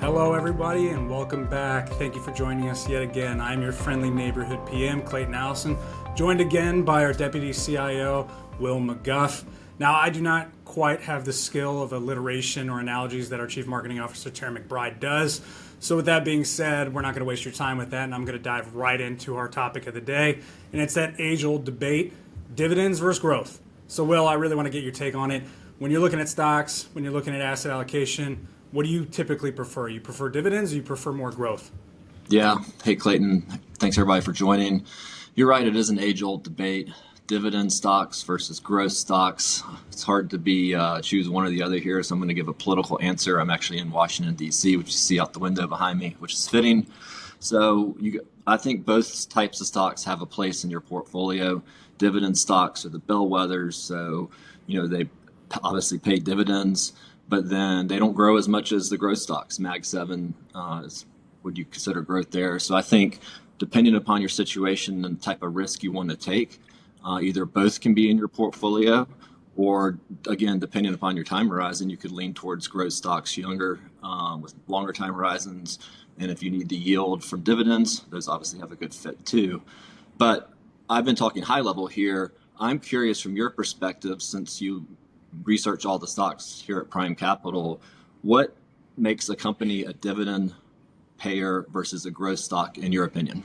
Hello, everybody, and welcome back. Thank you for joining us yet again. I'm your friendly neighborhood PM, Clayton Allison, joined again by our Deputy CIO, Will McGuff. Now, I do not quite have the skill of alliteration or analogies that our Chief Marketing Officer, Terry McBride, does. So with that being said, we're not going to waste your time with that, and I'm going to dive right into our topic of the day, and it's that age-old debate, dividends versus growth. So, Will, I really want to get your take on it. When you're looking at stocks, when you're looking at asset allocation, what do you typically prefer? You prefer dividends or you prefer more growth? Yeah. Hey, Clayton. Thanks, everybody, for joining. You're right. It is an age-old debate. Dividend stocks versus growth stocks. It's hard to choose one or the other here, so I'm going to give a political answer. I'm actually in Washington, D.C., which you see out the window behind me, which is fitting. So I think both types of stocks have a place in your portfolio. Dividend stocks are the bellwethers, so they obviously pay dividends, but then they don't grow as much as the growth stocks. Mag 7 would you consider growth there? So I think depending upon your situation and the type of risk you want to take, either both can be in your portfolio, or again, depending upon your time horizon, you could lean towards growth stocks younger with longer time horizons. And if you need the yield from dividends, those obviously have a good fit too. But I've been talking high level here. I'm curious from your perspective, since you research all the stocks here at Prime Capital, what makes a company a dividend payer versus a growth stock in your opinion?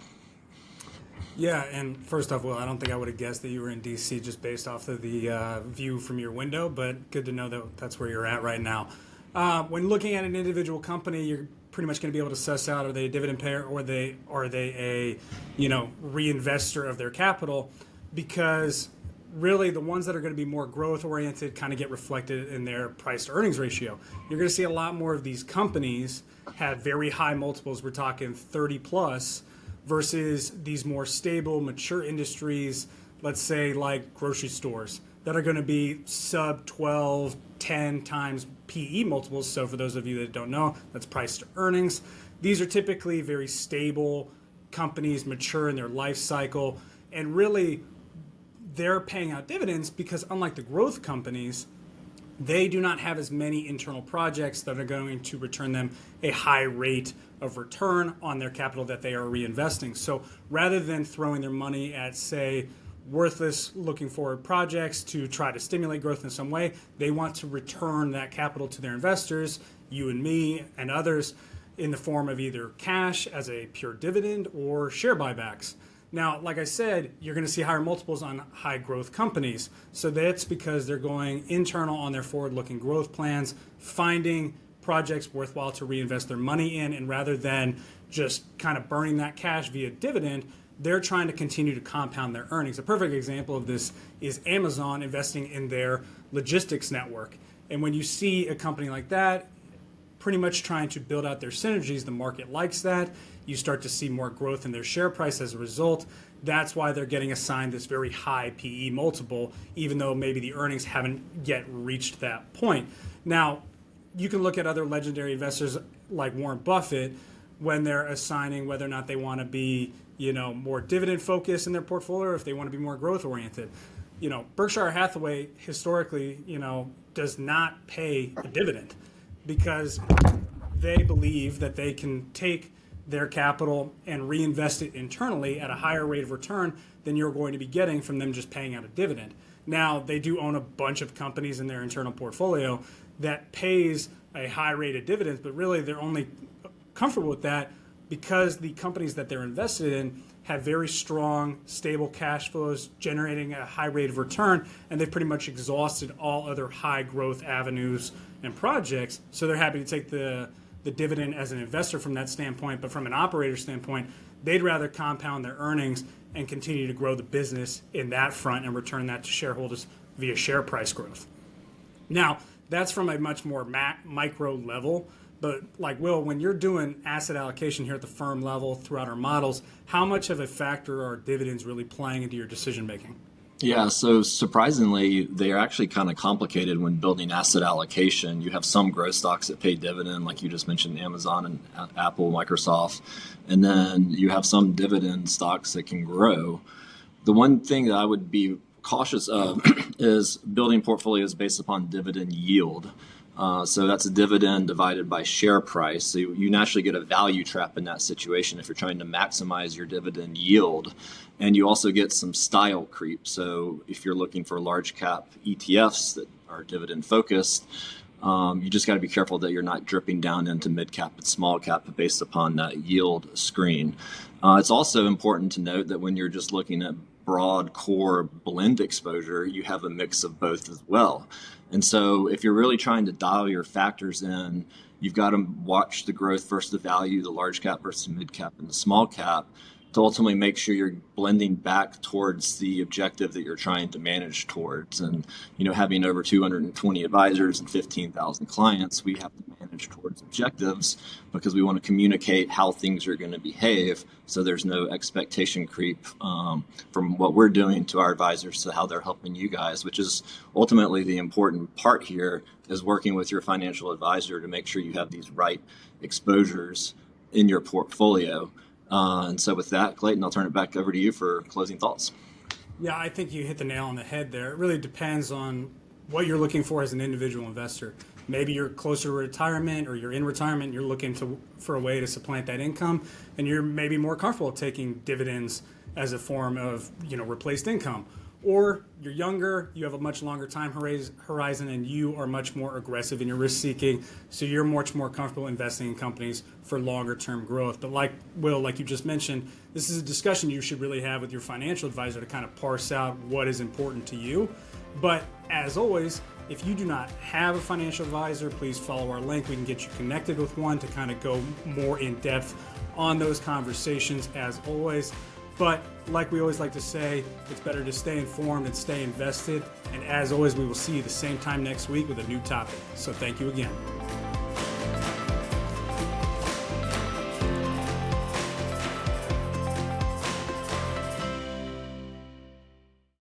Yeah, and first off, Will, I don't think I would have guessed that you were in D.C. just based off of the view from your window, but good to know that that's where you're at right now. When looking at an individual company, you're pretty much going to be able to suss out, are they a dividend payer or are they a reinvestor of their capital, because really the ones that are going to be more growth oriented kind of get reflected in their price to earnings ratio. You're going to see a lot more of these companies have very high multiples. We're talking 30 plus versus these more stable, mature industries, let's say like grocery stores, that are going to be sub 12, 10 times PE multiples. So for those of you that don't know, that's price to earnings. These are typically very stable companies, mature in their life cycle, and really they're paying out dividends because unlike the growth companies, they do not have as many internal projects that are going to return them a high rate of return on their capital that they are reinvesting. So rather than throwing their money at, say, worthless looking forward projects to try to stimulate growth in some way, they want to return that capital to their investors, you and me and others, in the form of either cash as a pure dividend or share buybacks. Now, like I said, you're going to see higher multiples on high growth companies. So that's because they're going internal on their forward-looking growth plans, finding projects worthwhile to reinvest their money in, and rather than just kind of burning that cash via dividend, they're trying to continue to compound their earnings. A perfect example of this is Amazon investing in their logistics network. And when you see a company like that pretty much trying to build out their synergies, the market likes that. You start to see more growth in their share price as a result. That's why they're getting assigned this very high PE multiple, even though maybe the earnings haven't yet reached that point. Now, you can look at other legendary investors like Warren Buffett when they're assigning whether or not they want to be, more dividend focused in their portfolio or if they want to be more growth oriented. Berkshire Hathaway historically, does not pay a dividend because they believe that they can take their capital and reinvest it internally at a higher rate of return than you're going to be getting from them just paying out a dividend. Now, they do own a bunch of companies in their internal portfolio that pays a high rate of dividends, but really they're only comfortable with that because the companies that they're invested in have very strong, stable cash flows generating a high rate of return, and they've pretty much exhausted all other high growth avenues and projects. So they're happy to take the dividend as an investor from that standpoint, but from an operator standpoint, they'd rather compound their earnings and continue to grow the business in that front and return that to shareholders via share price growth. Now, that's from a much more micro level, but like Will, when you're doing asset allocation here at the firm level throughout our models, how much of a factor are dividends really playing into your decision making? Yeah, so surprisingly, they're actually kind of complicated when building asset allocation. You have some growth stocks that pay dividend, like you just mentioned, Amazon and Apple, Microsoft, and then you have some dividend stocks that can grow. The one thing that I would be cautious of is building portfolios based upon dividend yield. So that's a dividend divided by share price. So you naturally get a value trap in that situation if you're trying to maximize your dividend yield. And you also get some style creep. So if you're looking for large cap ETFs that are dividend focused, you just got to be careful that you're not dripping down into mid cap and small cap based upon that yield screen. It's also important to note that when you're just looking at broad core blend exposure, you have a mix of both as well. And so if you're really trying to dial your factors in, you've got to watch the growth versus the value, the large cap versus the mid cap and the small cap, to ultimately make sure you're blending back towards the objective that you're trying to manage towards. And, having over 220 advisors and 15,000 clients, we have to manage towards objectives because we want to communicate how things are going to behave. So there's no expectation creep from what we're doing to our advisors to how they're helping you guys, which is ultimately the important part here, is working with your financial advisor to make sure you have these right exposures in your portfolio. And so with that, Clayton, I'll turn it back over to you for closing thoughts. Yeah, I think you hit the nail on the head there. It really depends on what you're looking for as an individual investor. Maybe you're closer to retirement, or you're in retirement, you're looking for a way to supplant that income, and you're maybe more comfortable taking dividends as a form of replaced income. Or you're younger, you have a much longer time horizon, and you are much more aggressive in your risk seeking, so you're much more comfortable investing in companies for longer term growth. But like you just mentioned, this is a discussion you should really have with your financial advisor to kind of parse out what is important to you. But as always, if you do not have a financial advisor, please follow our link. We can get you connected with one to kind of go more in depth on those conversations, as always. But like we always like to say, it's better to stay informed and stay invested. And as always, we will see you the same time next week with a new topic. So thank you again.